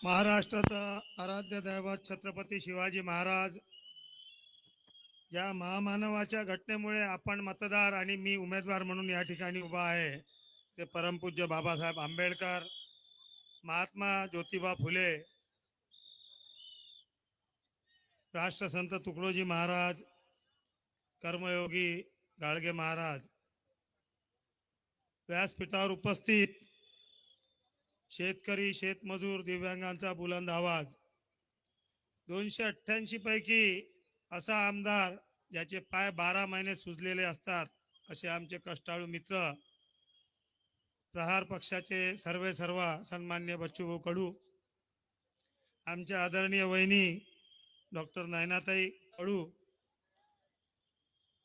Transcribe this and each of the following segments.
महाराष्ट्राचा आराध्य दैवत छत्रपती शिवाजी महाराज या महामानवाच्या घटनेमुळे आपण मतदार आणि मी उमेदवार म्हणून या ठिकाणी उभा आहे ते परमपूज्य बाबासाहेब आंबेडकर, महात्मा ज्योतिबा फुले, राष्ट्रसंत तुकडोजी महाराज, कर्मयोगी गाडगे महाराज, व्यासपीठावर उपस्थित शेतकरी, शेतमजूर, दिव्यांगांचा बुलंद आवाज, 288 पैकी असा आमदार ज्याचे पाय 12 महिने सुजलेले असतात असे आमचे कष्टाळू मित्र, प्रहार पक्षाचे सर्व सन्मान्य बच्चूभाऊ कडू, आमच्या आदरणीय वहिनी डॉक्टर नयनाताई कडू,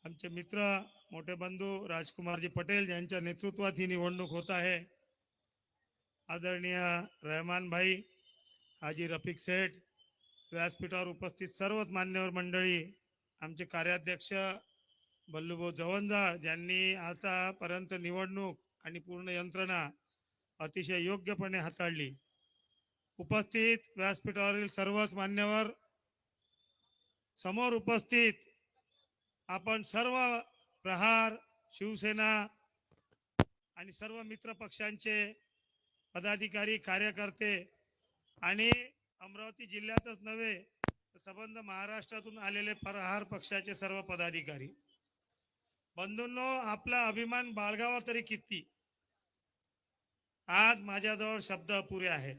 आमचे मित्र मोठे बंधू राजकुमारजी पटेल यांच्या नेतृत्वात ही निवडणूक होत आहे. आदरणीय रहमान भाई, हाजी रफिक सेठ, व्यासपीठावर उपस्थित सर्वच मान्यवर मंडळी, आमचे कार्याध्यक्ष बल्लूभाऊ जवंजाळ ज्यांनी आतापर्यंत निवडणूक आणि पूर्ण यंत्रणा अतिशय योग्यपणे हाताळली, उपस्थित व्यासपीठावरील सर्वच मान्यवर, समोर उपस्थित आपण सर्व प्रहार, शिवसेना आणि सर्व मित्र पक्षांचे पदाधिकारी, कार्यकर्ते आणि अमरावती जिल्ह्यातच नव्हे तर संबंध महाराष्ट्रातून आलेले प्रहार पक्षाचे सर्व पदाधिकारी बंधूंनो, आपला अभिमान बाळगावा तरी किती. आज माझ्याजवळ शब्द अपुरे आहेत.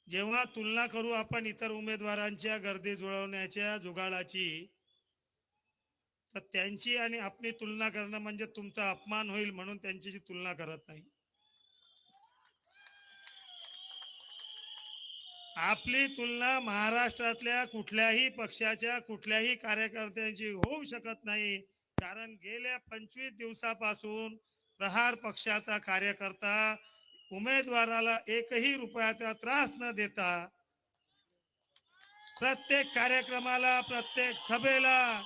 जेव्हा तुलना करू आपण इतर उमेदवारांच्या गर्दी जुळवण्याच्या जुगाडाची, तर त्यांची आणि आपली तुलना करणं म्हणजे तुमचा अपमान होईल, म्हणून त्यांच्याशी तुलना करत नाही. आपली तुलना महाराष्ट्रातल्या कुठल्याही पक्षाच्या कुठल्याही कार्यकर्त्यांची होऊ शकत नाही. कारण गेल्या 25 दिवसापासून प्रहार पक्षाचा कार्यकर्ता उमेदवाराला एकही रुपयाचा त्रास न देता प्रत्येक कार्यक्रमाला, प्रत्येक सभेला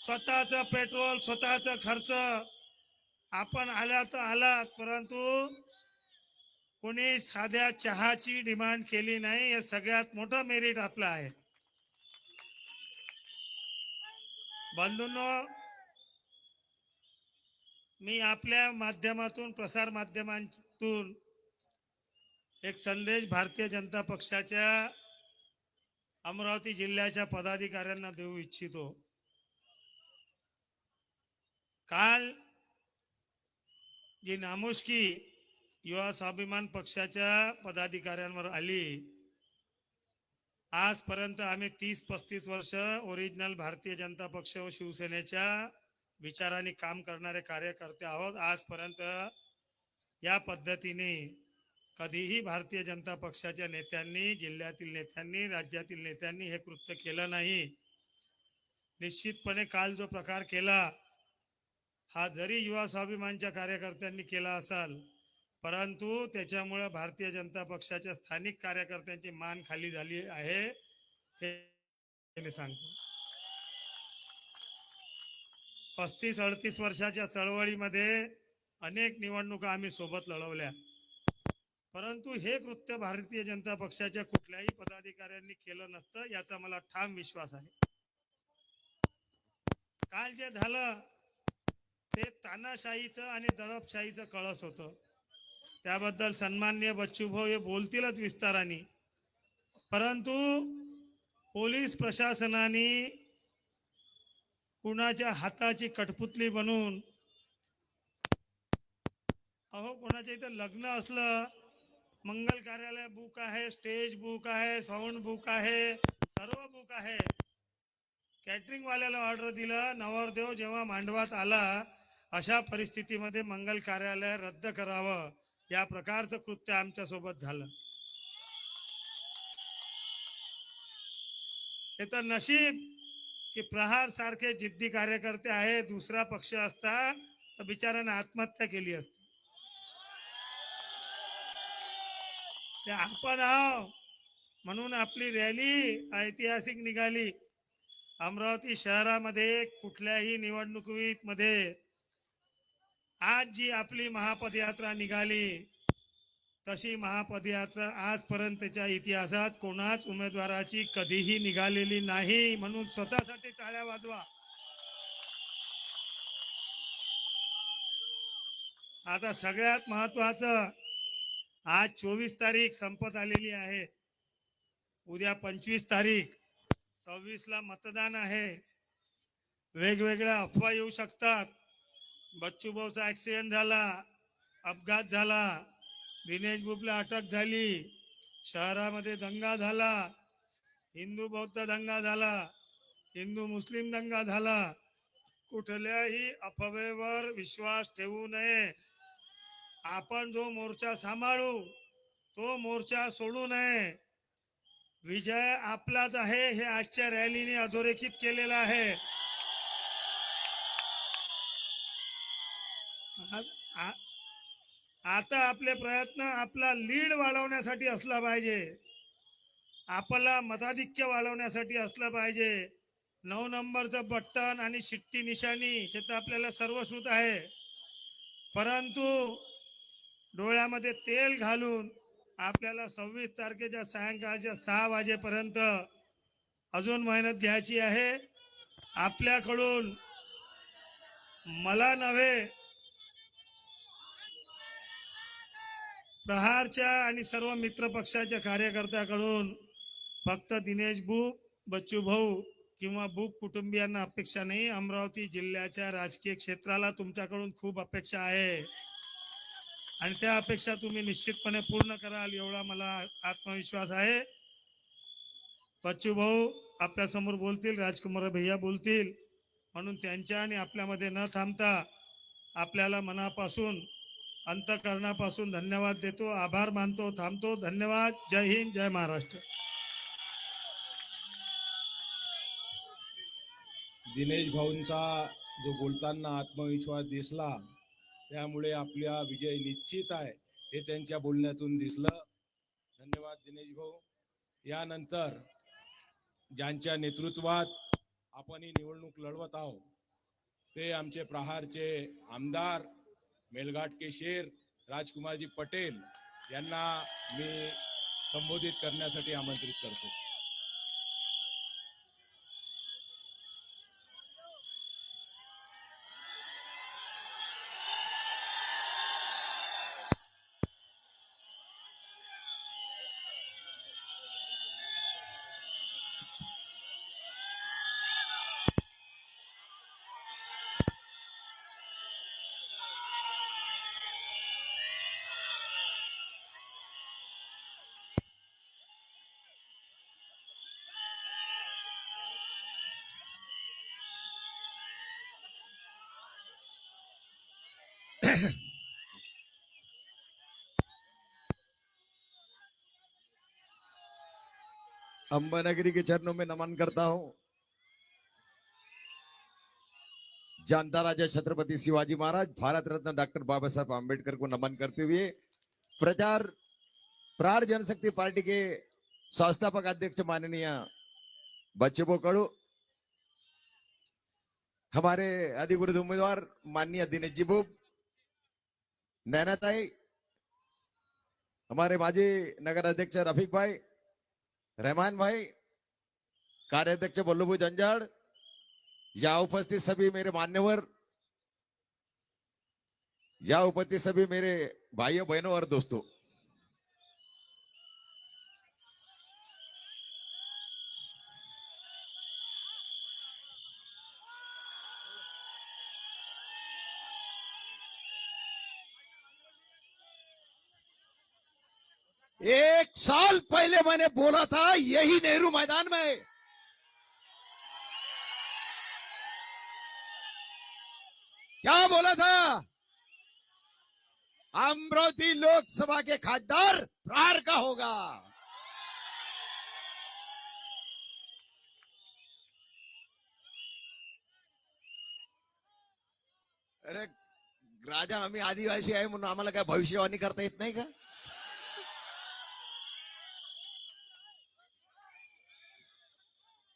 स्वतःचं पेट्रोल, स्वतःचा खर्च, आपण आला तर आलात, परंतु कोणी साध्या चहाची डिमांड केली नाही. हे सगळ्यात मोठं मेरिट आपलं आहे. बंधूंनो, मी आपल्या माध्यमातून, प्रसार माध्यमांतून एक संदेश भारतीय जनता पक्षाच्या अमरावती जिल्ह्याच्या पदाधिकाऱ्यांना देऊ इच्छितो. काल जी नामुष्की युवा स्वाभिमान पक्षाच्या पदाधिकाऱ्यांवर आली, आजपर्यंत आम्ही 30-35 वर्ष ओरिजिनल भारतीय जनता पक्ष व शिवसेनेच्या विचारांनी काम करणारे कार्यकर्ते आहोत. आजपर्यंत या पद्धतीने कधीही भारतीय जनता पक्षाच्या नेत्यांनी, जिल्ह्यातील नेत्यांनी, राज्यातील नेत्यांनी हे कृत्य केलं नाही. निश्चितपणे काल जो प्रकार केला हा जरी युवा स्वाभिमानच्या कार्यकर्त्यांनी केला असाल, परंतु त्याच्यामुळे भारतीय जनता पक्षाच्या स्थानिक कार्यकर्त्यांची मान खाली झाली आहे हे सांगतो. 35-38 वर्षाच्या चळवळीमध्ये अनेक निवडणुका आम्ही सोबत लढवल्या, परंतु हे कृत्य भारतीय जनता पक्षाच्या कुठल्याही पदाधिकाऱ्यांनी केलं नसतं, याचा मला ठाम विश्वास आहे. काल जे झालं ते तानाशाहीचं आणि दडपशाहीचं कळस होतं. त्याबद्दल सन्माननीय बच्चूभाऊ हे बोलतीलच विस्ताराने, परंतु पोलीस प्रशासनाने कुणाच्या हाताची कठपुतली बनून, अहो कोणाच्या इथं लग्न असलं, मंगल कार्यालय बुक आहे, स्टेज बुक आहे, साऊंड बुक आहे, सर्व बुक आहे. कॅटरिंग वाल्याला ऑर्डर दिलं, नवरदेव जेव्हा मांडवात आला अशा परिस्थितीमध्ये मंगल कार्यालय रद्द करावं, या प्रकारचं कृत्य आमच्या सोबत झालं. हे तर नशीब की प्रहार सारखे जिद्दी कार्यकर्ते आहे. दुसरा पक्ष असता तर बिचाऱ्याने आत्महत्या केली असती. ते आपण आहो म्हणून आपली रॅली ऐतिहासिक निघाली. अमरावती शहरामध्ये कुठल्याही निवडणुकीमध्ये आज जी आपली महापदयात्रा निघाली, तशी महापदयात्रा आजपर्यंतच्या इतिहासात कोणाच उमेदवाराची कधीही निघालेली नाही. म्हणून स्वतःसाठी टाळ्या वाजवा. आता सगळ्यात महत्वाचं, आज 24 तारीख संपत आलेली आहे. उद्या 25 तारीख, 26ला मतदान आहे. वेगवेगळ्या अफवा येऊ शकतात. बच्चू भाऊचा ऍक्सिडेंट झाला, अपघात झाला, दिनेश बुबला अटक झाली, शहरामध्ये दंगा झाला, हिंदू बौद्ध दंगा झाला, हिंदू मुस्लिम दंगा झाला. कुठल्याही अफवेवर विश्वास ठेवू नये. आपण जो मोर्चा सांभाळू तो मोर्चा सोडू नये. विजय आपलाच आहे हे आजच्या रॅलीने अधोरेखित केलेलं आहे. आता आपले प्रयत्न आपला लीड वाढवण्यासाठी असला पाहिजे, आपला मताधिक्य वाढवण्यासाठी असलं पाहिजे. 9 नंबरचं बटन आणि शिट्टी निशाणी हे तर आपल्याला सर्वश्रुत आहे, परंतु डोळ्यामध्ये तेल घालून आपल्याला 26 तारखेच्या सायंकाळच्या 6 वाजेपर्यंत अजून मेहनत घ्यायची आहे. आपल्याकडून मला नव्हे, प्रहारच्या आणि सर्व मित्र पक्षाच्या कार्यकर्त्याकडून फक्त दिनेश बुक, बच्चू भाऊ किंवा बुक कुटुंबियांना अपेक्षा नाही, अमरावती जिल्ह्याच्या राजकीय क्षेत्राला तुमच्याकडून खूप अपेक्षा आहे आणि त्या अपेक्षा तुम्ही निश्चितपणे पूर्ण कराल एवढा मला आत्मविश्वास आहे. बच्चू भाऊ आपल्या समोर बोलतील, राजकुमार भैया बोलतील, म्हणून त्यांच्या आणि आपल्यामध्ये न थांबता आपल्याला मनापासून अंतःकरणापासून धन्यवाद देतो, आभार मानतो, थांबतो. धन्यवाद. जय हिंद, जय महाराष्ट्र. दिनेश भाऊंचा जो बोलताना आत्मविश्वास दिसला, त्यामुळे आपला विजय निश्चित आहे हे त्यांच्या बोलण्यातून दिसलं. धन्यवाद दिनेश भाऊ. यानंतर ज्यांच्या नेतृत्वात आपण ही निवडणूक लढवत आहोत ते आमचे प्रहारचे आमदार मेलघाट के शेर राजकुमारजी पटेल यांना मी संबोधित करण्यासाठी आमंत्रित करतो. अंबानगरी के चरणों में नमन करता हूं. जानता राजा छत्रपति शिवाजी महाराज, भारत रत्न डॉक्टर बाबा साहब आम्बेडकर को नमन करते हुए प्रहार जनशक्ति पार्टी के संस्थापक अध्यक्ष माननीय बच्चू कड़ू, हमारे अधिकृत उम्मीदवार माननीय दिनेश जी बुब, नैनाताई, हमारे माजी नगर अध्यक्ष रफीक भाई, रहमान भाई, कार्याध्यक्ष बल्लूभाई जंजाड़, या उपस्थित सभी मेरे मान्यवर, या उपस्थित सभी मेरे भाइयों बहनों और दोस्तों, एक साल पहले मैंने बोला था यही नेहरू मैदान में क्या बोला था, अमरावती लोकसभा के खासदार प्रहार का होगा. अरे राजा, आम्ही आदिवासी आहे म्हणून आम्हाला काय भविष्यवाणी करता येत नाही का?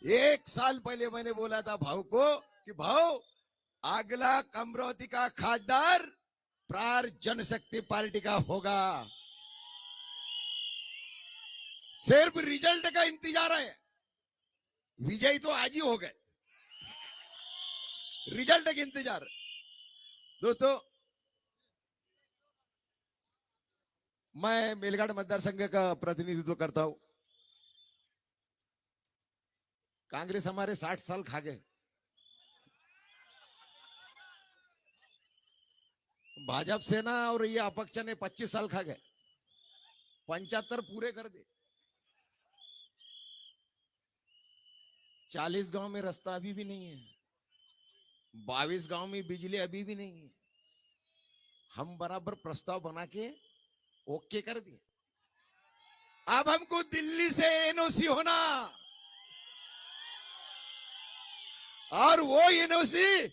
एक साल पहले मैंने बोला था भाऊ को कि भाऊ, अगला अमरावती का खासदार प्रहार जनशक्ति पार्टी का होगा. सिर्फ रिजल्ट का इंतजार है। विजय तो आज ही हो गए, रिजल्ट का इंतजार। दोस्तों, मैं मेलघाट मतदार संघ का प्रतिनिधित्व करता हूं। कांग्रेस हमारे 60 साल खा गए, भाजपा सेना और ये अपक्ष ने 25 साल खा गए, 75 पूरे कर दे। 40 गांव में रास्ता अभी भी नहीं है, 22 गांव में बिजली अभी भी नहीं है। हम बराबर प्रस्ताव बना के ओके कर दिए। अब हमको दिल्ली से एनओसी होना, और वो एनओसी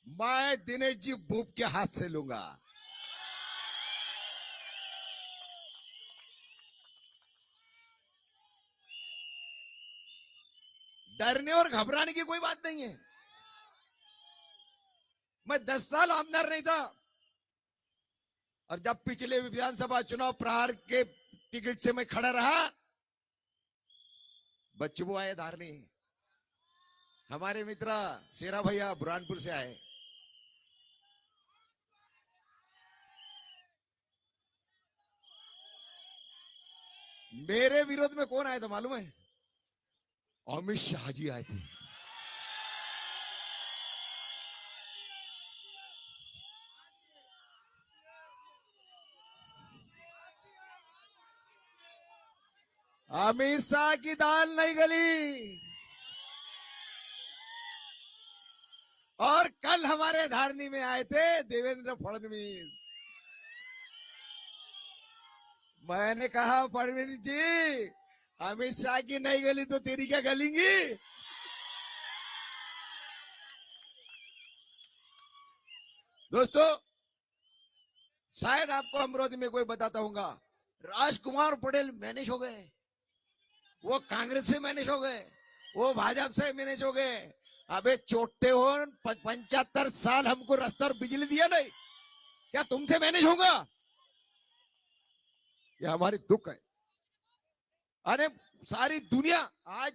मैं दिनेश जी भूप के हाथ से लूंगा। डरने और घबराने की कोई बात नहीं है। मैं 10 साल आमदार नहीं था, और जब पिछले विधानसभा चुनाव प्रहार के टिकट से मैं खड़ा रहा, बच्चू आए धारनी, हमारे मित्र शेरा भैया बुरहानपुर से आए। मेरे विरोध में कौन आया था मालूम है? अमित शाह जी आए थे। अमित शाह की दाल नहीं गली। और कल हमारे धारनी में आए थे देवेंद्र फडणवीस। मैंने कहा फडणवीस जी, अमित शाह की नहीं गली तो तेरी क्या गलेंगी? दोस्तों, शायद आपको अमरावती में कोई बताता होगा, राजकुमार पटेल मैनेज हो गए, वो कांग्रेस से मैनेज हो गए, वो भाजपा से मैनेज हो गए। अबे चोटे हो, 75 साल हमको रास्ता और बिजली दिया नहीं, क्या तुमसे मैनेज होगा? ये हमारी दुख है। अरे सारी दुनिया आज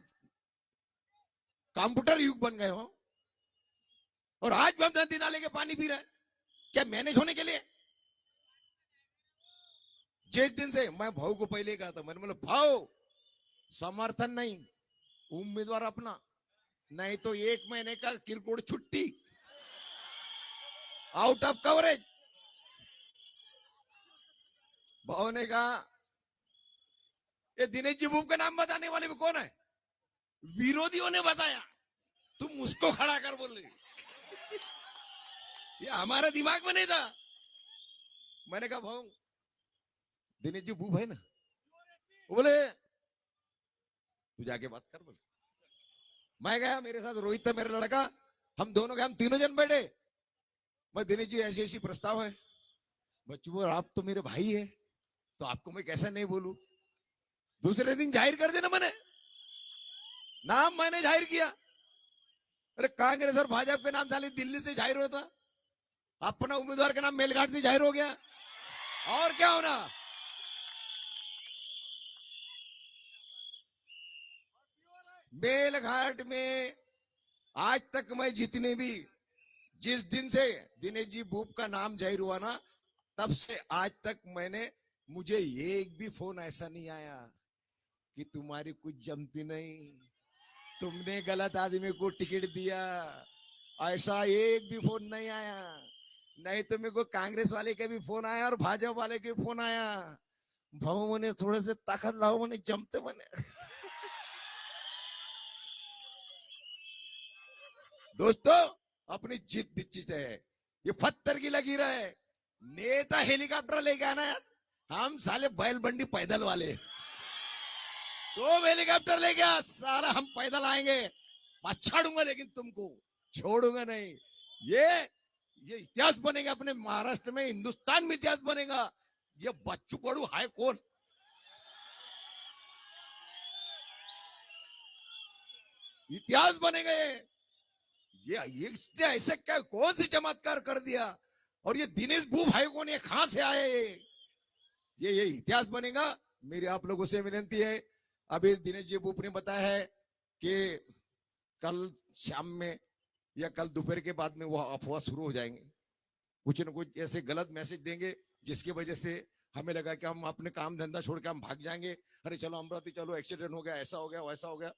कंप्यूटर युग बन गए हो, और आज भी हम नदी नाले के पानी पी रहे हैं, क्या मैनेज होने के लिए? जिस दिन से मैं भाऊ को पहले कहा था, मैंने बोला भाऊ समर्थन नहीं, उम्मीदवार अपना, नहीं तो 1 महीने का किरकोड़ छुट्टी, आउट ऑफ कवरेज। भाऊ ने कहा ये दिनेश जी भूप का नाम बताने वाले में कौन है? विरोधियों ने बताया, तुम उसको खड़ा कर बोल रही। ये हमारे दिमाग में नहीं था। मैंने कहा भाऊ दिनेश जी भूप है ना? वो बोले तू जाके बात कर। बोले मैं गया, मेरे साथ रोहित था मेरा लड़का, हम दोनों गए, हम तीनों जन बैठे। मैं दिनेश जी ऐसी ऐसी प्रस्ताव है। बच्चू बोल आप तो मेरे भाई है, तो आपको मैं कैसा नहीं बोलूं? दूसरे दिन जाहिर कर देना, मैंने नाम मैंने जाहिर किया। अरे कांग्रेस और भाजपा के नाम साले दिल्ली से जाहिर होता, अपना उम्मीदवार का नाम मेलघाट से जाहिर हो गया, और क्या होना? मेलघाट में आज तक मैं जितने भी, जिस दिन से दिनेश जी भूप का नाम जाहिर हुआ ना, तब से आज तक मुझे एक भी फोन ऐसा नहीं आया कि तुम्हारी कुछ जमती नहीं, तुमने गलत आदमी को टिकट दिया, ऐसा एक भी फोन नहीं आया। नहीं तो मेरे को कांग्रेस वाले के भी फोन आया और भाजपा वाले के फोन आया, भाऊ मने थोड़े से ताकत लाओ, मने जमते मने। दोस्तों, अपनी जिद दिच्छी है, ये पत्थर की लगी रहे। नेता हेलीकॉप्टर लेके आना है, हम साले बैल बंडी पैदल वाले, तो हेलीकॉप्टर ले गया, सारा हम पैदल आएंगे, पछाड़ूंगा लेकिन तुमको छोड़ूंगा नहीं। ये इतिहास बनेगा अपने महाराष्ट्र में, हिंदुस्तान में इतिहास बनेगा। ये बच्चू कडू है कौन? इतिहास बनेगा ये ऐसे क्या, कौन सी चमत्कार कर दिया? और ये दिनेश भूप भाई कौन, ये कहां से आए? ये इतिहास बनेगा। मेरी आप लोगों से विनती है, अभी दिनेश जी बुप ने बताया है कि कल शाम में या कल दोपहर के बाद में वो अफवाह शुरू हो जाएंगे, कुछ न कुछ ऐसे गलत मैसेज देंगे जिसकी वजह से हमें लगा कि हम अपने काम धंधा छोड़ के हम भाग जाएंगे। अरे चलो अमरावती चलो, एक्सीडेंट हो गया, ऐसा हो गया, वैसा हो गया।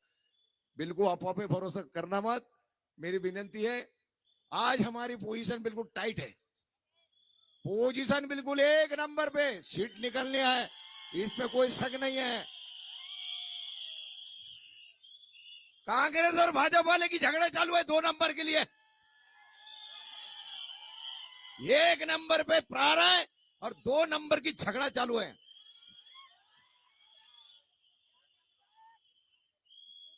बिल्कुल अफवाह पे भरोसा करना मत। मेरी विनती है, आज हमारी पोजीशन बिल्कुल टाइट है, पोजीशन बिल्कुल एक नंबर पे, सीट निकलने है, इसमें कोई शक नहीं है। कांग्रेस और भाजपा वाले की झगड़ा चालू है 2 नंबर के लिए। एक नंबर पे प्रहार है और 2 नंबर की झगड़ा चालू है।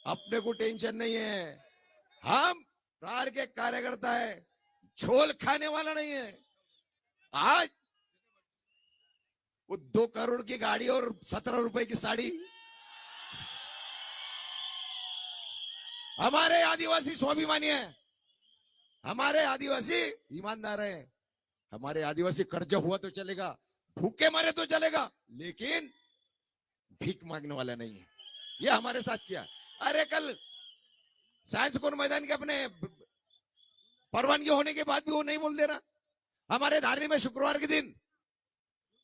अपने को टेंशन नहीं है, हम प्रहार के कार्यकर्ता है, झोल खाने वाला नहीं है। आज वो 2 करोड़ की गाड़ी और 17 रुपए की साड़ी, हमारे आदिवासी स्वाभिमानी है, हमारे आदिवासी ईमानदार है, हमारे आदिवासी कर्ज हुआ तो चलेगा, भूखे मरे तो चलेगा, लेकिन भीख मांगने वाला नहीं है। ये हमारे साथ किया। अरे कल साइंस कोर मैदान के अपने परवानगी होने के बाद भी वो नहीं बोल दे रहा। हमारे धारनी में शुक्रवार के दिन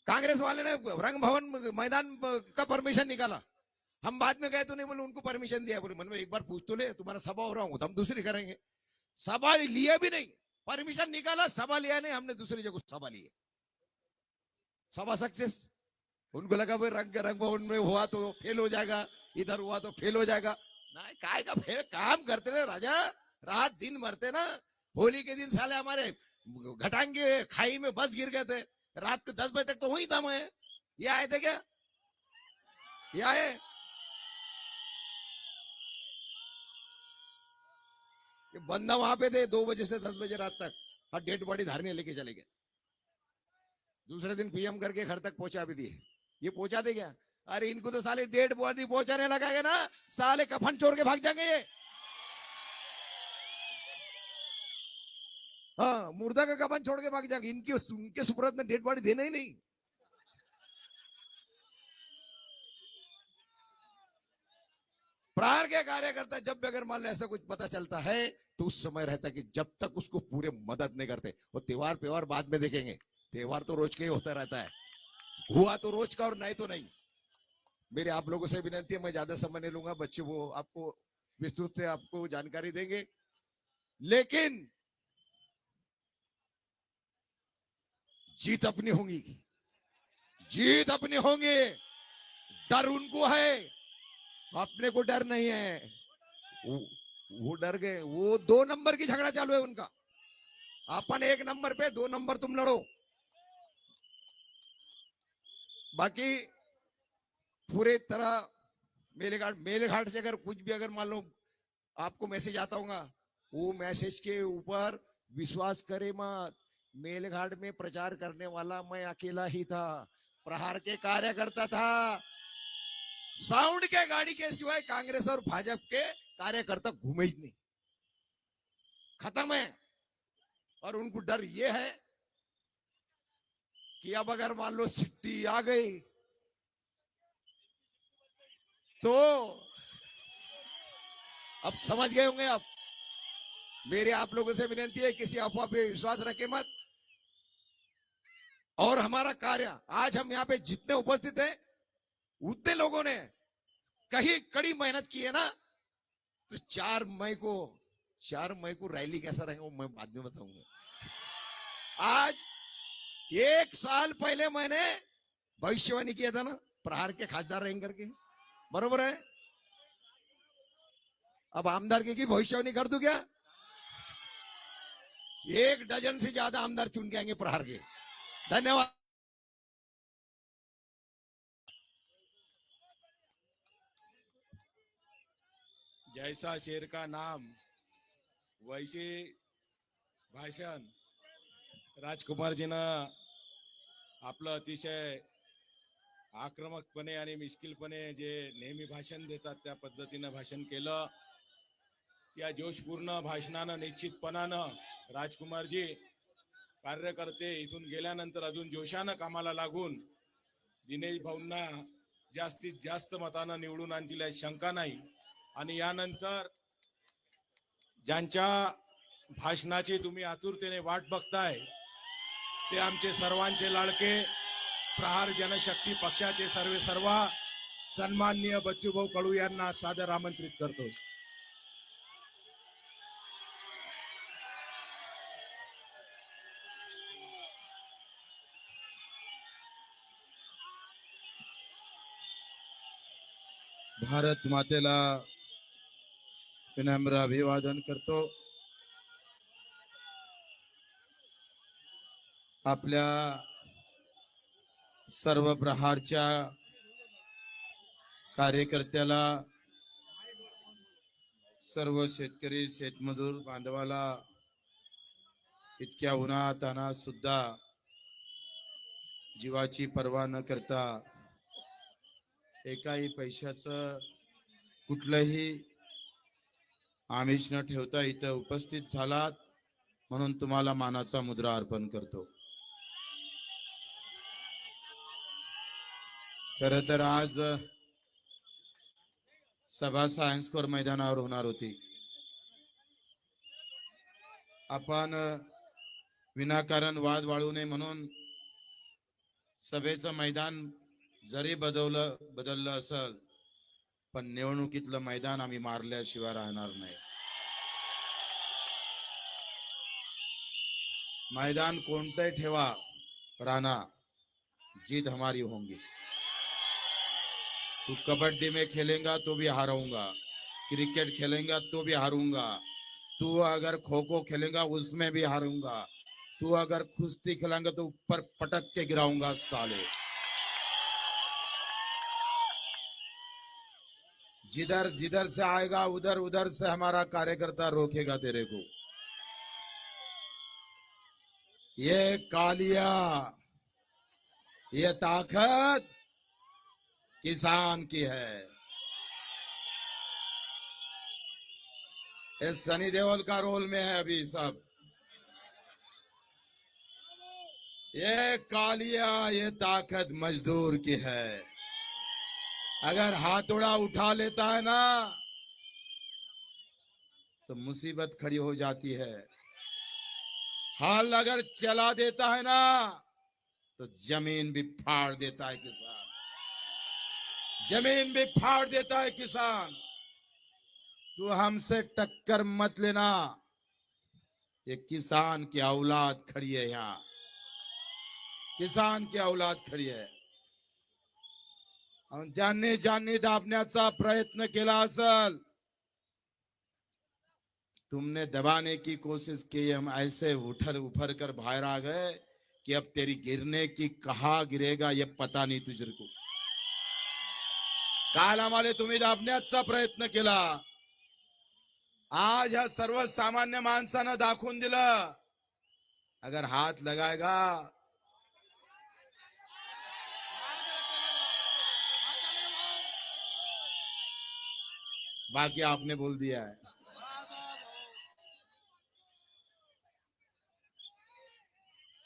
कांग्रेस वाले ने रंग भवन मैदान का परमिशन निकाला, हम बाद में गए तो नहीं बोले उनको परमिशन दिया। बोले मन में एक बार पूछ तो ले, तुम्हारा सभा हो रहा हूं तो हम दूसरी करेंगे। सभा लिए भी नहीं, परमिशन निकाला, सभा लिया नहीं, हमने दूसरी जगह सभा ली, सभा सक्सेस। उनको लगा भाई रंग भवन में हुआ तो फेल हो जाएगा, इधर हुआ तो फेल हो जाएगा। नहीं, काय का फेल, काम करते ना राजा, रात दिन मरते ना। होली के दिन साले हमारे घटांगे खाई में बस गिर गए थे, रात के 10 बजे तक तो वही था मैं। ये आए थे क्या? ये आए? ये बंदा वहां पे थे 2 बजे से 10 बजे रात तक, और डेड बॉडी धारने लेके चले गए। दूसरे दिन पीएम करके घर तक पहुंचा भी दिए। ये पहुंचा दे क्या? अरे इनको तो साले डेड बॉडी पहुंचाने लगाएगा ना, साले कफन छोड़ के भाग जाएंगे ये। हाँ, मुर्दा का कफन छोड़ के भाग जाएंगे, इनके उनके सुपुर्द में डेड बॉडी देना ही नहीं। प्रहार के कार्यकर्ता जब भी अगर मान लो ऐसा कुछ पता चलता है तो उस समय रहता है कि जब तक उसको पूरे मदद नहीं करते, वो त्योहार बाद में देखेंगे, त्योहार तो रोज का ही होता रहता है, हुआ तो रोज का और नहीं तो नहीं। मेरे आप लोगों से विनती है, मैं ज्यादा समय नहीं लूंगा, बच्चे वो आपको विस्तृत से आपको जानकारी देंगे, लेकिन जीत अपनी होगी, जीत अपनी होंगी। डर उनको है, अपने को डर नहीं है। वो डर गए, वो 2 नंबर की झगड़ा चालू है उनका। अपन 1 नंबर पे, 2 नंबर तुम लड़ो। बाकी पूरे तरह मेलेघाट से अगर कुछ भी अगर मान लो आपको मैसेज आता होगा, वो मैसेज के ऊपर विश्वास करे मत। मेलेघाट में प्रचार करने वाला मैं अकेला ही था, प्रहार के कार्यकर्ता था, साउंड के गाड़ी के सिवाय कांग्रेस और भाजपा के कार्यकर्ता घूमे ही नहीं, खत्म है। और उनको डर ये है कि अब अगर मान लो सिट्टी आ गई तो अब समझ गए होंगे। अब मेरे आप लोगों से विनती है, किसी अफवाह पे विश्वास रखे मत। और हमारा कार्य, आज हम यहाँ पे जितने उपस्थित हैं उतने लोगों ने कहीं कड़ी मेहनत की है ना, तो 4 मई को रैली कैसा रहेगा वो मैं बाद में बताऊंगा। आज 1 साल पहले मैंने भविष्यवाणी किया था ना, प्रहार के खासदार रहेंगे करके, बरोबर है? अब आमदार की भविष्यवाणी कर दूं क्या? 1 डजन से ज्यादा आमदार चुन के आएंगे प्रहार के। धन्यवाद। जैसा शेर का नाम वैसे भाषण राजकुमारजीनं आपलं अतिशय आक्रमकपणे आणि मिश्किलपणे जे नेहमी भाषण देतात त्या पद्धतीनं भाषण केलं। या जोशपूर्ण भाषणानं निश्चितपणानं राजकुमारजी कार्यकर्ते इथून गेल्यानंतर अजून जोशानं कामाला लागून दिनेश भाऊंना जास्तीत जास्त मतानं निवडून आणतील यात शंका नाही. आणि यानंतर ज्यांच्या भाषणाची तुम्ही आतुरतेने वाट बघताय ते आमचे सर्वांचे लाडके प्रहार जनशक्ती पक्षाचे सर्वा सन्माननीय बच्चूभाऊ कडू यांना सादर आमंत्रित करतो. भारत मातेला विनम्र अभिवादन करतो. आपल्या सर्व प्रहारच्या कार्यकर्त्याला, सर्व शेतकरी शेतमजूर बांधवाला इतक्या उन्हातान्हात सुद्धा जीवाची पर्वा न करता एकाही पैशाचं कुठलंही आमिष न ठेवता इथं उपस्थित झालात म्हणून तुम्हाला मानाचा मुद्रा अर्पण करतो. खर तर आज सभा सायन्स कोर मैदानावर होणार होती. आपण विनाकारण वाद वाळू नये म्हणून सभेचं मैदान जरी बदललं असेल पण निवडणुकीतलं मैदान आम्ही मारल्याशिवाय राहणार नाही. मैदान कोणतंही ठेवा राणा, जीत हमारी होंगी. तू कबड्डी में खेलेगा तो भी हारूंगा, क्रिकेट खेलेगा तो भी हारूंगा, तू अगर खो खो खेलेगा उसमें भी हारूंगा, तू अगर कुश्ती खेलेगा तो ऊपर पटक के गिराऊंगा साले. जिधर जिधर से आएगा उधर उधर से हमारा कार्यकर्ता रोकेगा तेरे को. ये कालिया, ये ताकत किसान की है. ये सनी देओल का रोल में है अभी सब. ये कालिया, ये ताकत मजदूर की है. अगर हाथोड़ा उठा लेता है ना तो मुसीबत खड़ी हो जाती है. हाल अगर चला देता है ना तो जमीन भी फाड़ देता है किसान. जमीन भी फाड़ देता है किसान. तू हमसे टक्कर मत लेना. ये किसान की औलाद खड़ी है यहाँ. किसान की औलाद खड़ी है. ज्यांनी ज्यांनी दाबण्याचा प्रयत्न केला असेल, तुमने दबाने की कोशिश की. हम ऐसे उफर कर बाहर आ गए कि अब तेरी गिरने की कहाँ गिरेगा ये पता नहीं तुझको. काल आम्हाला तुम्ही दाबण्याचा प्रयत्न केला. आज ह्या सर्वसामान्य माणसानं दाखवून दिलं अगर हात लगाएगा बाकी आपने बोल दिया है.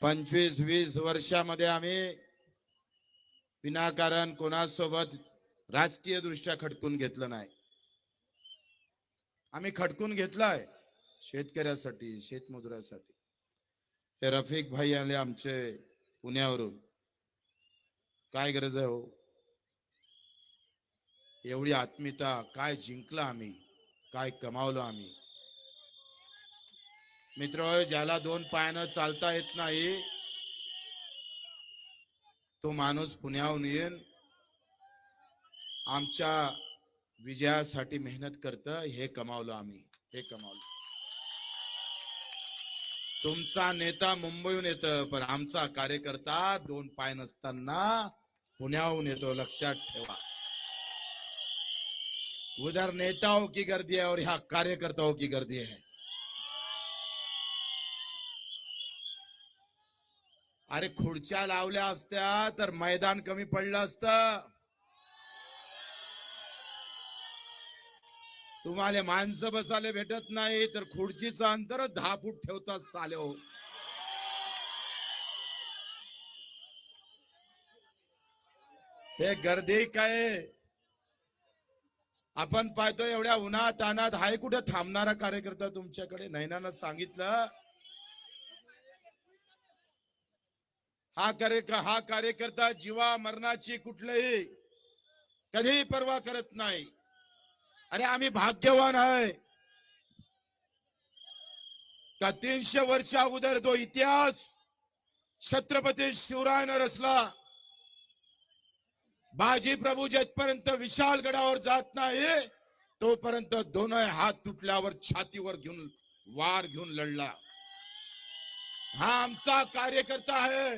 पंचवीस 20 वर्षामध्ये आम्ही विनाकारण कोणासोबत राजकीय दृष्ट्या खटकून घेतलं नाही. आम्ही खटकून घेतलाय शेतकऱ्यासाठी, शेतमजुरासाठी. हे रफिक भाई आले आमचे पुण्यावरून. काय गरज आहे हो एवढी आत्मीयता. काय जिंकलं आम्ही, काय कमावलं आम्ही. मित्र, ज्याला 2 पायानं चालता येत नाही तो माणूस पुण्याहून येईन आमच्या विजयासाठी मेहनत करत. हे कमावलं आम्ही, हे कमावलं. तुमचा नेता मुंबईहून येतो पण आमचा कार्यकर्ता 2 पाय नसताना पुण्याहून येतो. लक्षात ठेवा. उधर नेताओं की गर्दी है और यहाँ कार्यकर्ताओं की गर्दी है. अरे खुर्च्या लावल्या असत्या तर मैदान कमी पडलं असतं. तुम्हाला माणसं बसायला भेटत नाही तर खुर्चीचं अंतर 10 फूट ठेवतात साले हो. हे गर्दी काय आपण पाहतो एवढ्या उन्हात तानात हाय कुठे थांबणारा कार्यकर्ता तुमच्याकडे? नैनानं सांगितलं हा कार्यकर्ता जीवा मरणाची कुठलीही कधीही पर्वा करत नाही. अरे आम्ही भाग्यवान आहे का 300 वर्ष अगोदर जो इतिहास छत्रपती शिवरायानं रचला, बाजी प्रभू जेथपर्यंत विशाल गडावर जात नाही तोपर्यंत दोनही हात तुटल्यावर छातीवर घेऊन वार घेऊन लढला. हा आमचा कार्यकर्ता आहे.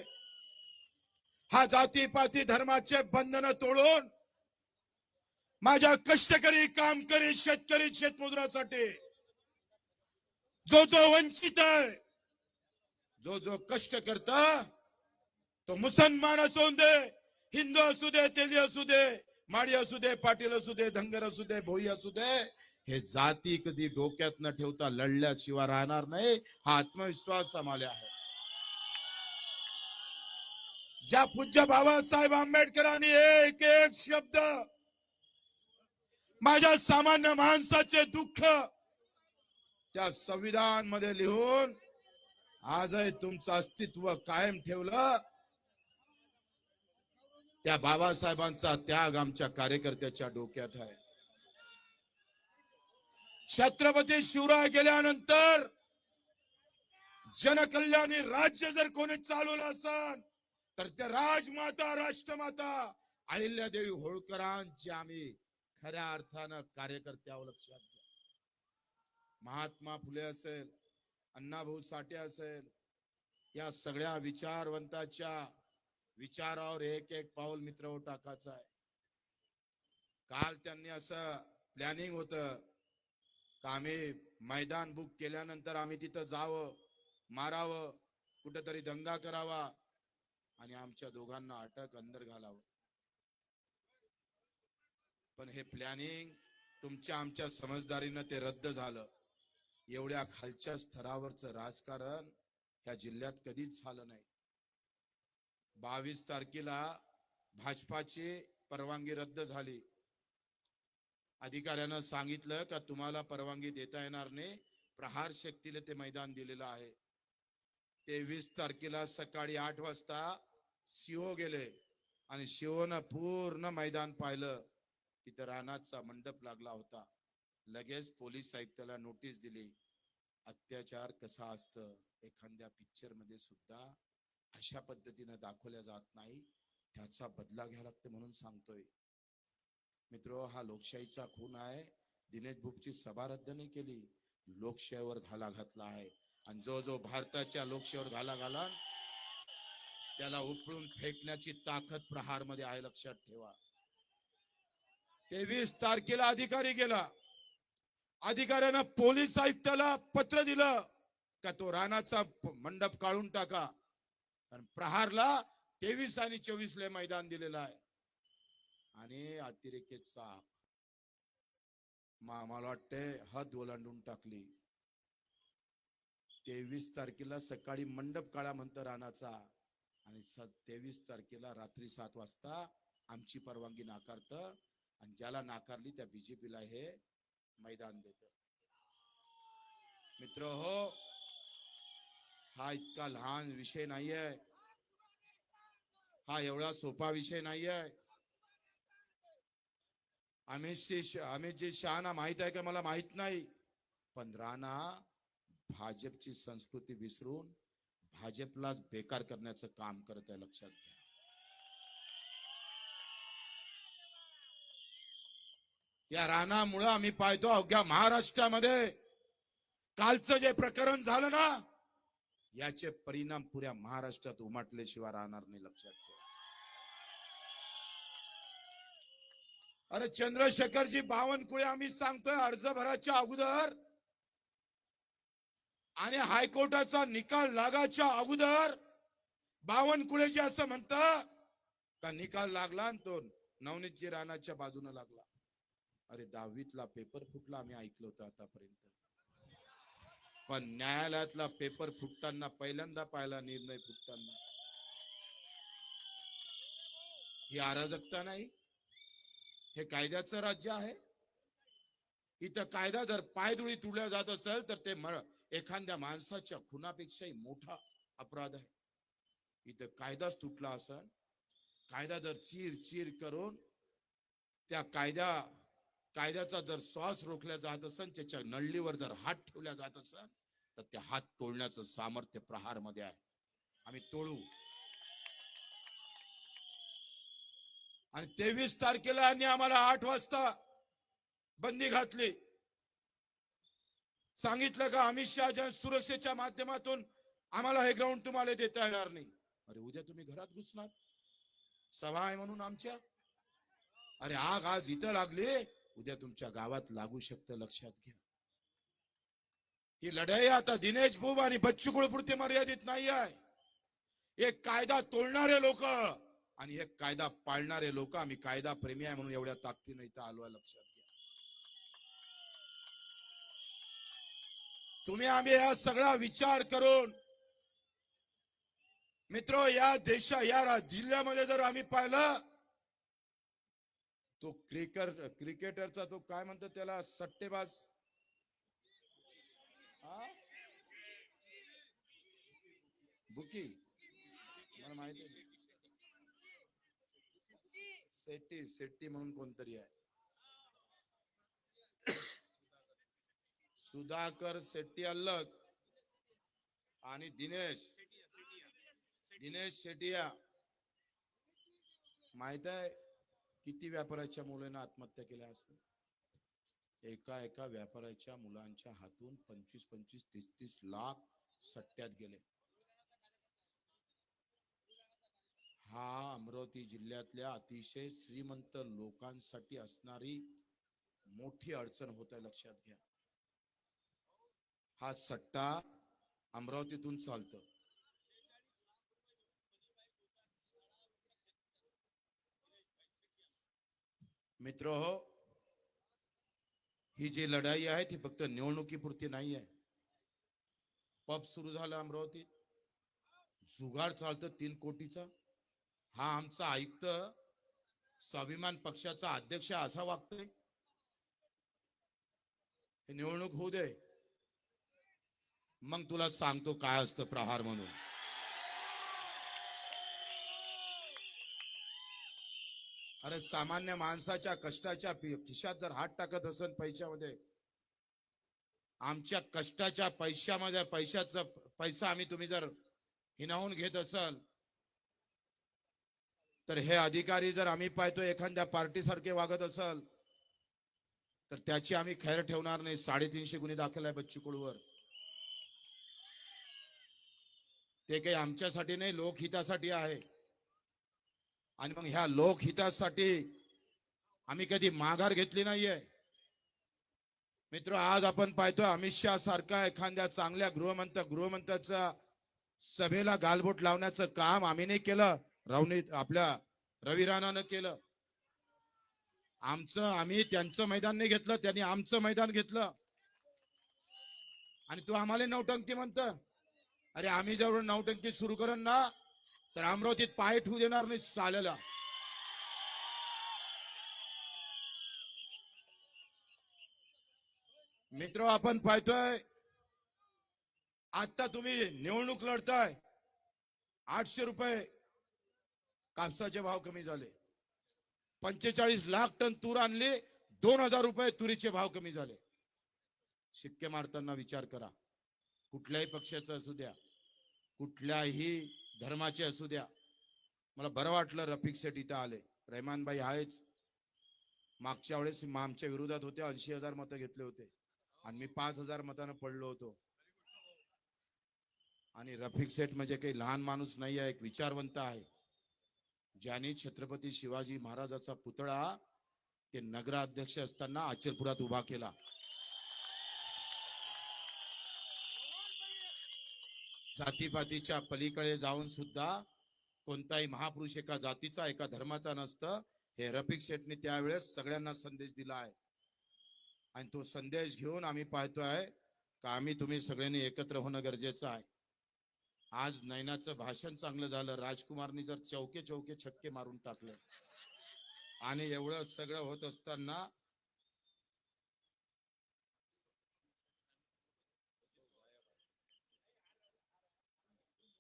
हा जातीपाती धर्माचे बंधन तोडून माझ्या कष्टकरी कामकरी शेतकरी शेतमजुरासाठी जो जो वंचित आहे, जो जो कष्ट करता, तो मुसलमान असू दे, हिंदू असू दे, तेली असू दे, माडी असू दे, पाटील असू दे, धनगर असू दे, भोई असू दे, हे जाती कधी डोक्यात न ठेवता लढल्याशिवाय राहणार नाही हा आत्मविश्वास आम्हाला आहे. ज्या पूज्य बाबासाहेब आंबेडकरांनी एक एक शब्द माझ्या सामान्य माणसाचे दुःख त्या संविधान मध्ये लिहून आजही तुमचं अस्तित्व कायम ठेवलं, त्या बाबासाहेबांचा त्याग आमच्या कार्यकर्त्याच्या डोक्यात आहे. छत्रपती शिवराय गेल्यानंतर जनकल्याणी राज्य जर कोणी चालवलं असेल तर त्या राजमाता राष्ट्रमाता अहिल्यादेवी होळकरांची आम्ही खऱ्या अर्थानं कार्यकर्त्यावर लक्षात घ्या. महात्मा फुले असेल, अण्णाभाऊ साठे असेल, या सगळ्या विचारवंताच्या विचारावर एक एक पाऊल मित्र टाकायचं आहे. काल त्यांनी असं प्लॅनिंग होतं का आम्ही मैदान बुक केल्यानंतर आम्ही तिथं जावं, मारावं, कुठेतरी दंगा करावा आणि आमच्या दोघांना अटक अंदर घालावं. पण हे प्लॅनिंग तुमच्या आमच्या समजदारीनं ते रद्द झालं. एवढ्या खालच्या स्तरावरचं राजकारण ह्या जिल्ह्यात कधीच झालं नाही. 22 तारखेला भाजपाची परवानगी रद्द झाली. अधिकाऱ्यानं सांगितलं का तुम्हाला परवानगी देता येणार नाही, प्रहार शक्तीला ते मैदान दिलेलं आहे. 23 तारखेला सकाळी 8 वाजता सीओ गेले आणि सीओनं पूर्ण मैदान पाहिलं. तिथं रानाचा मंडप लागला होता. लगेच पोलीस आयुक्ताला नोटीस दिली. अत्याचार कसा असतं एखाद्या पिक्चर मध्ये सुद्धा अशा पद्धतीने दाखवल्या जात नाही, त्याचा बदला घ्यावा लागतो म्हणून सांगतोय. मित्रो, हा लोकशाहीचा खून आहे. दिनेश बुकची सभा रद्द नाही केली, लोकशाहीवर घाला घातला आहे. आणि जो जो भारताच्या लोकशाहीवर घाला घाला त्याला उपळून फेकण्याची ताकद प्रहार मध्ये आहे, लक्षात ठेवा. 23 तारखेला अधिकारी गेला. अधिकाऱ्यानं पोलीस आयुक्ताला पत्र दिलं का तो रानाचा मंडप काढून टाका. कारण प्रहारला 23 आणि 24 ला मैदान दिलेलं आहे. आणि अतिरेकेचा मला वाटते हद ओलांडून टाकली. 23 तारखेला सकाळी मंडप काळा म्हणतं रानाचा आणि 23 तारखेला रात्री 7 वाजता आमची परवानगी नाकारतं आणि ज्याला नाकारली त्या बीजेपीला हे मैदान देत. मित्र हो, हा इतका लहान विषय नाहीये, हा एवढा सोपा विषय नाहीये. अमित शहाना माहित आहे का मला माहित नाही, पण राणा भाजपची संस्कृती विसरून भाजपलाच बेकार करण्याचं काम करत आहे, लक्षात घ्या. या राणामुळे आम्ही पाहतो अवघ्या महाराष्ट्रामध्ये कालचं जे प्रकरण झालं ना, याचे परिणाम पुऱ्या महाराष्ट्रात उमटल्याशिवाय राहणार नाही, लक्षात ठेवा. अरे चंद्रशेखरजी बावनकुळे आम्ही सांगतोय अर्ज भराच्या अगोदर आणि हायकोर्टाचा निकाल लागाच्या अगोदर बावनकुळेजी असं म्हणतात का निकाल लागला आणि तो नवनीतजी राणाच्या बाजूने लागला. अरे 10वीतला पेपर फुटला आम्ही ऐकलं होतं आतापर्यंत, पण न्यायालयातला पेपर फुटताना पहिल्यांदा पाहिला निर्णय फुटताना. ही अराजकता नाही, हे कायद्याचं राज्य आहे. इथं कायदा जर पायदुळी तुडल्या जात असेल तर ते एखाद्या माणसाच्या खुनापेक्षाही मोठा अपराध आहे. इथं कायदाच तुटला असेल, कायदा जर चीर करून त्या कायद्याचा जर श्वास रोखला जात असेल, त्याच्या नळलीवर जर हात ठेवला जात असेल तर त्या हात तोडण्याचं सामर्थ्य प्रहार मध्ये आहे. आम्ही तोडू. आणि 23 तारखेला यांनी आम्हाला 8 वाजता बंदी घातली. सांगितलं का अमित शहा सुरक्षेच्या माध्यमातून आम्हाला हे ग्राउंड तुम्हाला देता येणार नाही. अरे उद्या तुम्ही घरात घुसणार, सभा आहे म्हणून आमच्या. अरे आग आज इथं लागली, उद्या तुमच्या गावात लागू शकतं, लक्षात घ्या. ही लढाई आता दिनेश बुब आणि बच्चू कडू पुरती मर्यादित नाही आहे. एक कायदा तोडणारे लोक आणि एक कायदा पाळणारे लोक, आम्ही कायदा प्रेमी आहे म्हणून एवढ्या ताकदीने इथं आलोय, लक्षात घ्या. तुम्ही आम्ही या सगळा विचार करून मित्र या जिल्ह्यामध्ये जर आम्ही पाहिलं तो क्रिकेटरचा तो काय म्हणतो त्याला, सट्टेबाज, बुकी, मला माहिती आहे, शेट्टी म्हणून कोणतरी आहे, सुधाकर शेट्टी अलग आणि दिनेश शेटिया. माहित आहे किती व्यापाऱ्याच्या मुलांना आत्महत्या केल्या असतात? एका व्यापाऱ्याच्या मुलांच्या हातून 25-25, 30-30 लाख सट्ट्यात गेले. हा अमरावती जिल्ह्यातल्या अतिशय श्रीमंत लोकांसाठी असणारी मोठी अडचण होत आहे, लक्षात घ्या. हा सट्टा अमरावतीतून चालतो. मित्र हो, ही जी लढाई आहे ती फक्त निवडणुकीपुरती नाही आहे. पब सुरू झाला अमरावतीत, जुगार चालतं 3 कोटीचा. हा आमचा आयुक्त स्वाभिमान पक्षाचा अध्यक्ष असा वागतोय. हे निवडणूक होऊ दे, मग तुला सांगतो काय असतं प्रहार म्हणून. अरे सामान्य माणसाच्या कष्टाच्या खिशात जर हात टाकत असेल पैशामध्ये, आमच्या कष्टाच्या पैशामध्ये पैसा आम्ही तुम्ही जर हिनावून घेत असाल तर हे अधिकारी जर आम्ही पाहतो एखाद्या पार्टी सारखे वागत असाल तर त्याची आम्ही खैर ठेवणार नाही. 350 गुन्हे दाखल आहे बच्चू कडूवर. ते काही आमच्यासाठी नाही, लोकहितासाठी आहे. आणि मग ह्या लोकहितासाठी आम्ही कधी माघार घेतली नाहीये. मित्र आज आपण पाहतो अमित शहा सारखा एखाद्या चांगल्या गृहमंत्र्याचा सभेला गालबोट लावण्याचं काम आम्ही नाही केलं, आपल्या रवी राणानं केलं. आम्ही त्यांचं मैदान नाही घेतलं, त्यांनी आमचं मैदान घेतलं. आणि तू आम्हाला नौटंकी म्हणत. अरे आम्ही जवळ नौटंकी सुरू करून ना तर अमरावतीत पाय ठेवू देणार नाही चालेला. मित्र आपण पाहतोय आता तुम्ही निवडणूक लढताय, 800 रुपये कापसाचे भाव कमी झाले, 45 लाख टन तूर आणली, 2000 रुपये तुरीचे भाव कमी झाले. शिक्के मारताना विचार करा. कुठल्याही पक्षाचा असू द्या, कुठल्याही धर्माचे असू द्या. मला बरं वाटलं रफिक सेठ इथं आले. रहमान भाई आहेच. मागच्या वेळेस आमच्या विरोधात होते, 80,000 मतं घेतले होते आणि मी 5,000 मतानं पडलो होतो. आणि रफिक सेठ म्हणजे काही लहान माणूस नाही आहे, एक विचारवंत आहे. ज्यांनी छत्रपती शिवाजी महाराजाचा पुतळा ते नगराध्यक्ष असताना अचलपुरात उभा केला. जातीपातीच्या पलीकडे जाऊन सुद्धा कोणताही महापुरुष एका जातीचा एका धर्माचा नसतं, हे रफिक शेठने त्यावेळेस सगळ्यांना संदेश दिला आहे. आणि तो संदेश घेऊन आम्ही पाहतोय का आम्ही तुम्ही सगळ्यांनी एकत्र होणं गरजेचं आहे. आज नैनाचं भाषण चांगलं झालं, राजकुमारनी जर चौके चौके छक्के मारून टाकलं आणि एवढं सगळं होत असताना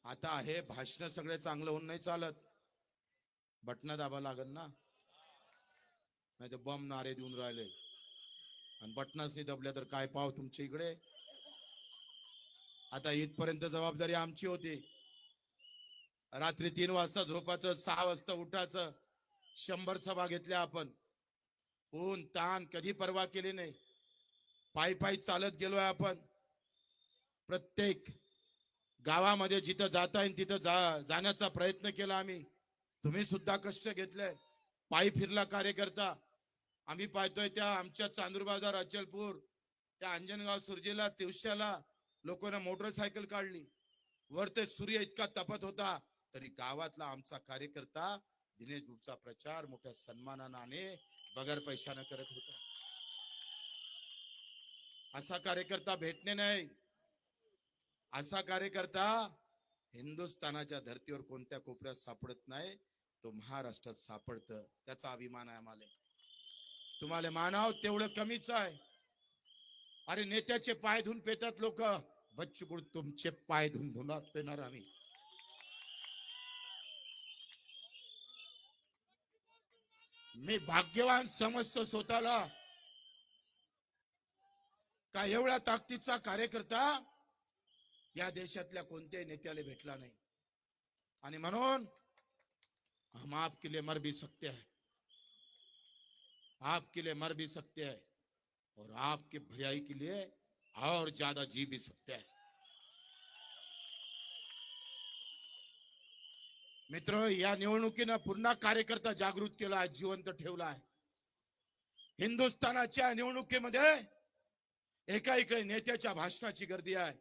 आता हे भाषण सगळे चांगलं होऊन नाही चालत, बटना दाबा लागल ना, नाही तर बम नारे देऊन राहिले आणि बटनाच नाही दबल्या तर काय पाव तुमच्या इकडे. आता इथपर्यंत जबाबदारी आमची होती. रात्री 3 वाजता झोपायचं, 6 वाजता उठायचं, 100 सभा घेतल्या आपण, ऊन ताण कधी परवा केली नाही. पायी पायी चालत गेलोय आपण. प्रत्येक गावामध्ये जिथं जाता येईल तिथं जाण्याचा प्रयत्न केला आम्ही. तुम्ही सुद्धा कष्ट घेतले, पायी फिरला कार्यकर्ता. आम्ही पाहतोय त्या आमच्या चांदूर बाजार, अचलपूर, त्या अंजनगाव, सुरजीला, तिवश्याला लोकांना मोटरसायकल काढली. वर ते सूर्य इतका तपत होता तरी गावातला आमचा कार्यकर्ता दिनेश बुबचा प्रचार मोठ्या सन्मानाने बगर पैशाने करत होता. असा कार्यकर्ता भेटणे नाही. असा कार्यकर्ता हिंदुस्थानाच्या धर्तीवर कोणत्या कोपऱ्यात सापडत नाही, तो महाराष्ट्रात सापडत. त्याचा अभिमान आहे आम्हाला. तुम्हाला मानाव तेवढं कमीच आहे. अरे नेत्याचे पाय धुवून पेतात लोक, बच्चू तुमचे पाय धुवून पेणार आम्ही. मी भाग्यवान समजतो स्वतःला का एवढ्या ताकदीचा कार्यकर्ता या देशातल्या कोणत्याही नेत्याला भेटला नाही. आणि म्हणून हम आपके लिए मर भी सकते हैं, आपके लिए मर भी सकते हैं और आपके भलाई के लिए और ज्यादा जी भी सकते हैं. मित्र, या निवडणुकीनं पुन्हा कार्यकर्ता जागृत केला, जिवंत ठेवला. हिंदुस्थानाच्या निवडणुकीमध्ये एका इकडे नेत्याच्या भाषणाची गर्दी आहे,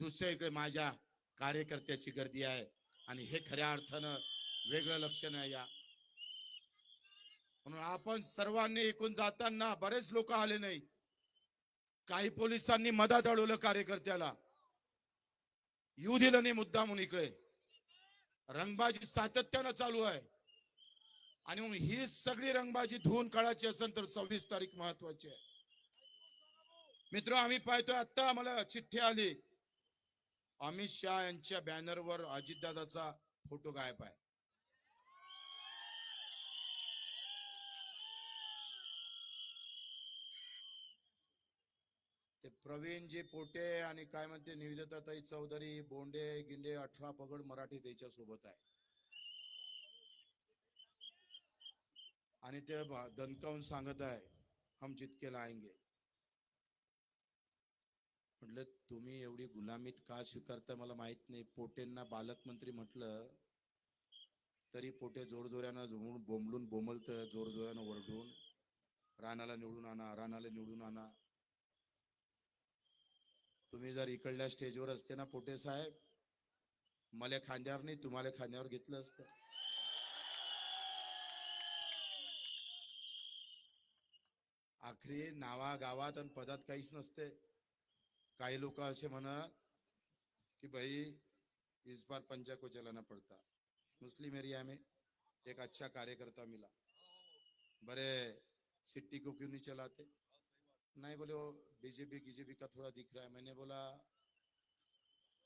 दुसऱ्या इकडे माझ्या कार्यकर्त्याची गर्दी आहे. आणि हे खऱ्या अर्थानं वेगळं लक्षण आहे. या म्हणून आपण सर्वांनी एकूण जाताना बरेच लोक आले नाही. काही पोलिसांनी मधात अडवलं कार्यकर्त्याला, येऊ दिलं नाही मुद्दामून. इकडे रंगबाजी सातत्यानं चालू आहे. आणि मग ही सगळी रंगबाजी धुवून काढायची असेल तर 26 तारीख महत्वाची आहे. मित्र, आम्ही पाहतोय आता आम्हाला चिठ्ठी आली, अमित शहा यांच्या बॅनरवर अजितदादाचा फोटो गायब आहे. ते प्रवीणजी पोटे आणि काय म्हणते निवेदिताताई चौधरी, बोंडे गिंडे 18 पगड मराठी त्याच्या सोबत आहे. आणि ते दणकावून सांगत आहे हम जितके लाएंगे. म्हटलं तुम्ही एवढी गुलामीत का स्वीकारता मला माहित नाही. पोटेंना पालकमंत्री म्हटलं तरी पोटे जोरजोऱ्यानं बोंबलून बोंबलत, जोरजोऱ्यानं ओरडून राणाला निवडून आणा, राणाला निवडून आणा. तुम्ही जर इकडल्या स्टेजवर असते ना पोटे साहेब, मला खांद्यावर नाही तुम्हाला खांद्यावर घेतलं असतं. आखरी नावा गावात आणि पदात काहीच नसते. काही लोक असे म्हणत कि भाई इस बार पंजा को चलाना पड़ता. मुस्लिम एरिया में एक अच्छा कार्यकर्ता मिला, बड़े सिटी को क्यों नहीं चलाते? नहीं, बोले वो बीजेपी का थोड़ा दिख रहा है. मैंने बोला,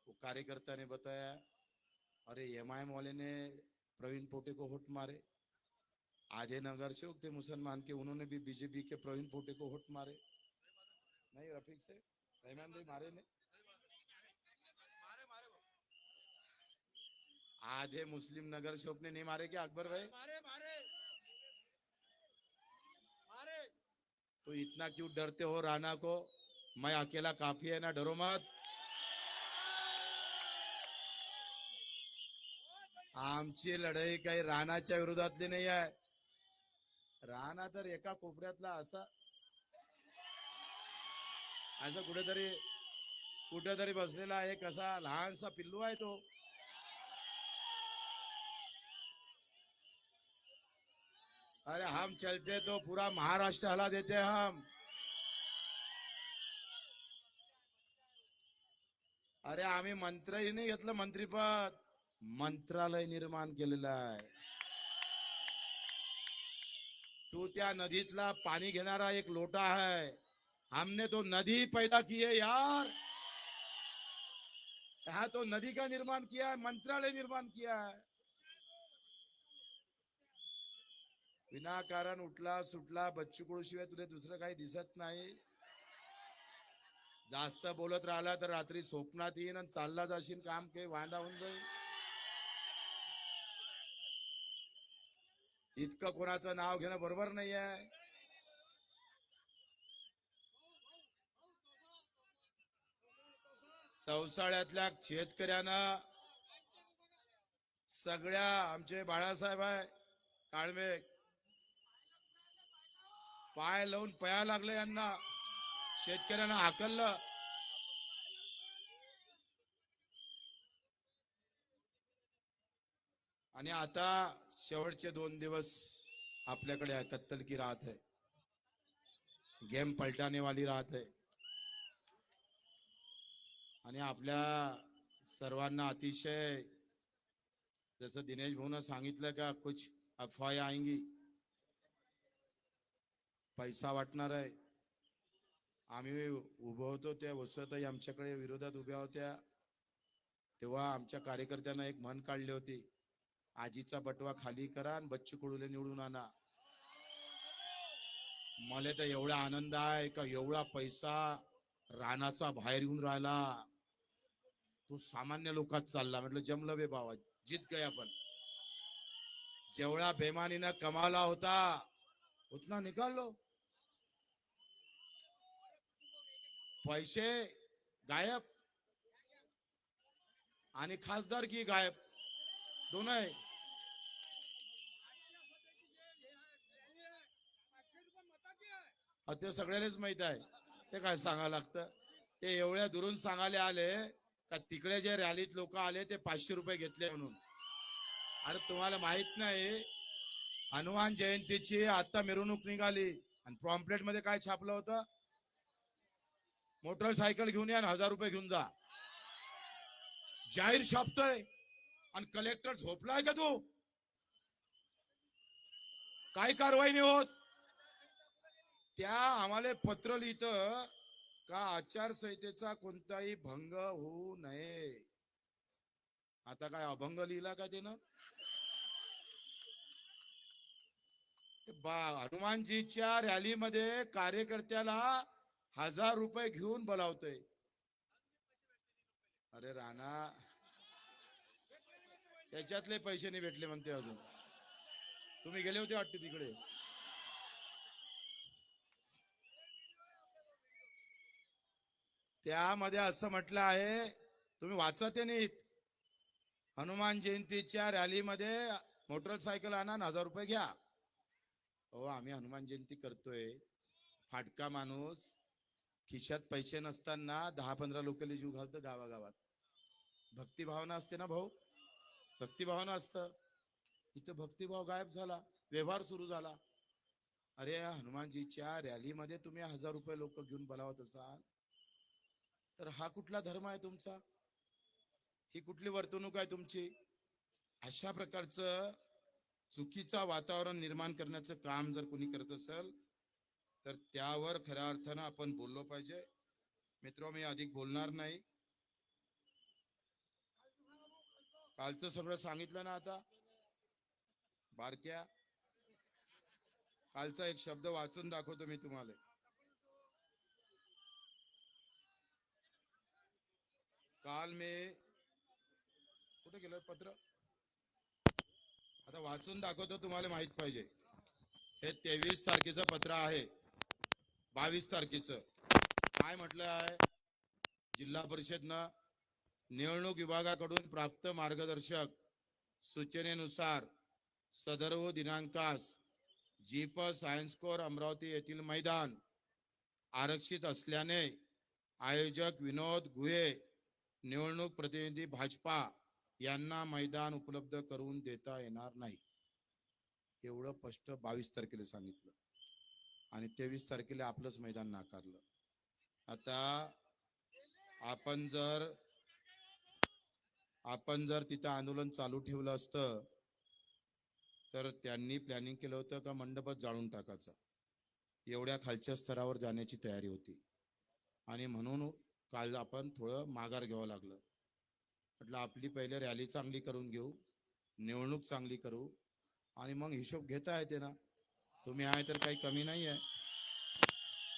वो कार्यकर्ता ने बताया, अरे एमआईएम वाले ने प्रवीण पोटे को वोट मारे, आधे नगर से थे मुसलमान के, उन्होंने भी बीजेपी के प्रवीण पोटे को वोट मारे. नहीं रफीक से रहमान भाई मारे ने, आधे मुस्लिम नगर से अपने नहीं मारे क्या अकबर भाई? मारे मारे मारे. तो इतना क्यों डरते हो राणा को? मैं अकेला काफी है ना, डरो मत. आमची लढाई काही राणाच्या विरोधातली नाही आहे. राणा तर एका कोपऱ्यातला असा कुठेतरी बसलेला आहे, कसा लहानसा पिल्लू आहे तो. अरे हम चलते तो पूरा महाराष्ट्र हला देते हम. अरे आम्ही मंत्रही नाही घेतलं मंत्रीपद, मंत्रालय निर्माण केलेलं आहे. तू त्या नदीतला पाणी घेणारा एक लोटा है, हमने तो नदी पैदा की है यार. हाँ तो नदी का निर्माण किया है, मंत्रालय निर्माण किया है. विनाकारण उठला सुटला बच्चू कडू शिवाय तुला दुसरं काही दिसत नाही. जास्त बोलत राहिला तर रात्री स्वप्नात येईन आणि चालला जाशील, काम काही वांदा होऊन जाईल. इतकं कोणाचं नाव घेणं बरोबर नाही आहे. चौसाळ्यातल्या शेतकऱ्यानं सगळ्या आमचे बाळासाहेब आहे काळमे पाय लावून पया लागले, यांना शेतकऱ्यांना हाकललं. आणि आता शेवटचे 2 दिवस आपल्याकडे आहे, कत्तल की रात है, गेम पलटाने वाली रात है. आणि आपल्या सर्वांना अतिशय जसं दिनेश भाऊनं सांगितलं का कुछ अफवाय आएंगी, पैसा वाटणार आहे. आम्ही उभं होतो त्या वसतही आमच्याकडे विरोधात उभ्या होत्या, तेव्हा आमच्या कार्यकर्त्यांना एक म्हण काढली होती, आजीचा बटवा खाली करा आणि बच्चू कडूले निवडून आणा. मला तर एवढा आनंद आहे का एवढा पैसा रानाचा बाहेर येऊन राहिला, तो सामान्य लोकात चालला. म्हटलं जमलं बे बाबा, जीत गए आपण. जेवढा बेमानीनं कमावला होता उतना निकाल लो. पैसे गायब आणि खासदार की गायब, दोन आहे. ते सगळ्यालाच माहित आहे, ते काय सांगायला लागतं. ते एवढ्या दुरून सांगायला आले का तिकडे जे रॅलीत लोक आले ते 500 रुपये घेतले म्हणून. अरे तुम्हाला माहित नाही, हनुमान जयंतीची आता मिरवणूक निघाली आणि पॉम्पलेट मध्ये काय छापलं होतं, मोटरसायकल घेऊन या आणि 1000 रुपये घेऊन जा. जाहीर छापतोय आणि कलेक्टर झोपलाय का तू, काय कारवाई नाही होत. त्या आम्हाला पत्र लिहितं का आचारसंहितेचा कोणताही भंग होऊ नये. आता काय अभंग लिहिला का त्यानं. हनुमानजीच्या रॅलीमध्ये कार्यकर्त्याला 1000 रुपये घेऊन बोलावतोय. अरे राणा, त्याच्यातले पैसे नाही भेटले म्हणते अजून. तुम्ही गेले होते वाटते तिकडे. त्यामध्ये असं म्हटलं आहे, तुम्ही वाचत आहे नीट, हनुमान जयंतीच्या रॅलीमध्ये मोटरसायकल आणा 1000 रुपये घ्या. हो आम्ही हनुमान जयंती करतोय, फाटका माणूस खिशात पैसे नसताना 10-15 लोकांना जीव घालतो गावागावात. भक्तिभावना असते ना भाऊ, भक्तिभावना असतं. इथं भक्तिभाव गायब झाला, व्यवहार सुरू झाला. अरे हनुमानजीच्या रॅलीमध्ये तुम्ही 1000 रुपये लोक घेऊन बोलावत असाल तर हा कुठला धर्म आहे तुमचा, ही कुठली वर्तणूक आहे तुमची. अशा प्रकारचं चुकीचं वातावरण निर्माण करण्याचं काम जर कोणी करत असेल तर त्यावर खऱ्या अर्थानं आपण बोललो पाहिजे. मित्र, मी अधिक बोलणार नाही. कालचं सगळं सांगितलं ना. आता बारक्या, कालचा एक शब्द वाचून दाखवतो मी तुम्हाला. काल मी कुठे गेलं पत्र, आता वाचून दाखवतो, तुम्हाला माहित पाहिजे. हे 23 तारखेचं पत्र आहे. 22 तारखेचं काय म्हटलं आहे, जिल्हा परिषदनं निवडणूक विभागाकडून प्राप्त मार्गदर्शक सूचनेनुसार सदर्भ दिनांकास जीप सायन्स कोर अमरावती येथील मैदान आरक्षित असल्याने आयोजक विनोद गुहे, निवडणूक प्रतिनिधी भाजपा यांना मैदान उपलब्ध करून देता येणार नाही. एवढं स्पष्ट 22 तारखेला सांगितलं आणि 23 तारखेला आपलंच मैदान नाकारलं. आता आपण जर आपण जर तिथं आंदोलन चालू ठेवलं असतं तर त्यांनी प्लॅनिंग केलं होतं का मंडपच जाळून टाकायचा, एवढ्या खालच्या स्तरावर जाण्याची तयारी होती. आणि म्हणून काल आपण थोडं माघार घ्यावं लागलं. म्हटलं आपली पहिले रॅली चांगली करून घेऊ, निवडणूक चांगली करू, आणि मग हिशोब घेता येते ना. तुम्ही आहे तर काही कमी नाही आहे.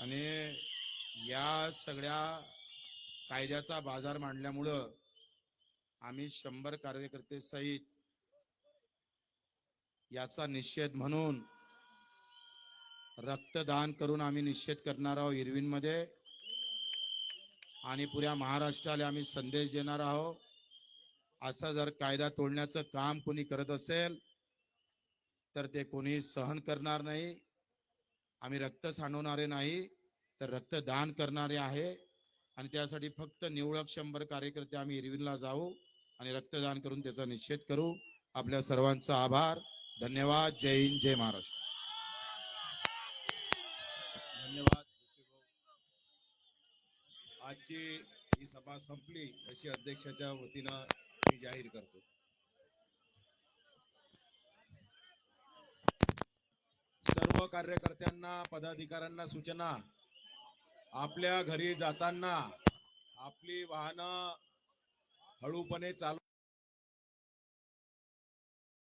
आणि या सगळ्या कायद्याचा बाजार मांडल्यामुळं आम्ही 100 कार्यकर्ते सहित याचा निषेध म्हणून रक्तदान करून आम्ही निषेध करणार आहोत इरविनमध्ये. आणि पुऱ्या महाराष्ट्राला आम्ही संदेश देणार आहोत, असं जर कायदा तोडण्याचं काम कोणी करत असेल तर ते कोणी सहन करणार नाही. आम्ही रक्त सांडवणारे नाही तर रक्तदान करणारे आहे. आणि त्यासाठी फक्त निवडक 100 कार्यकर्ते आम्ही इरविनला जाऊ आणि रक्तदान करून त्याचा निषेध करू. आपल्या सर्वांचा आभार, धन्यवाद. जय हिंद, जय महाराष्ट्र. धन्यवाद. आजची ही सभा संपली अशी अध्यक्षाच्या वतीनं मी जाहीर करतो. सर्व कार्यकर्त्यांना, पदाधिकाऱ्यांना सूचना, आपल्या घरी जाताना आपली वाहनं हळूपणे चालवा.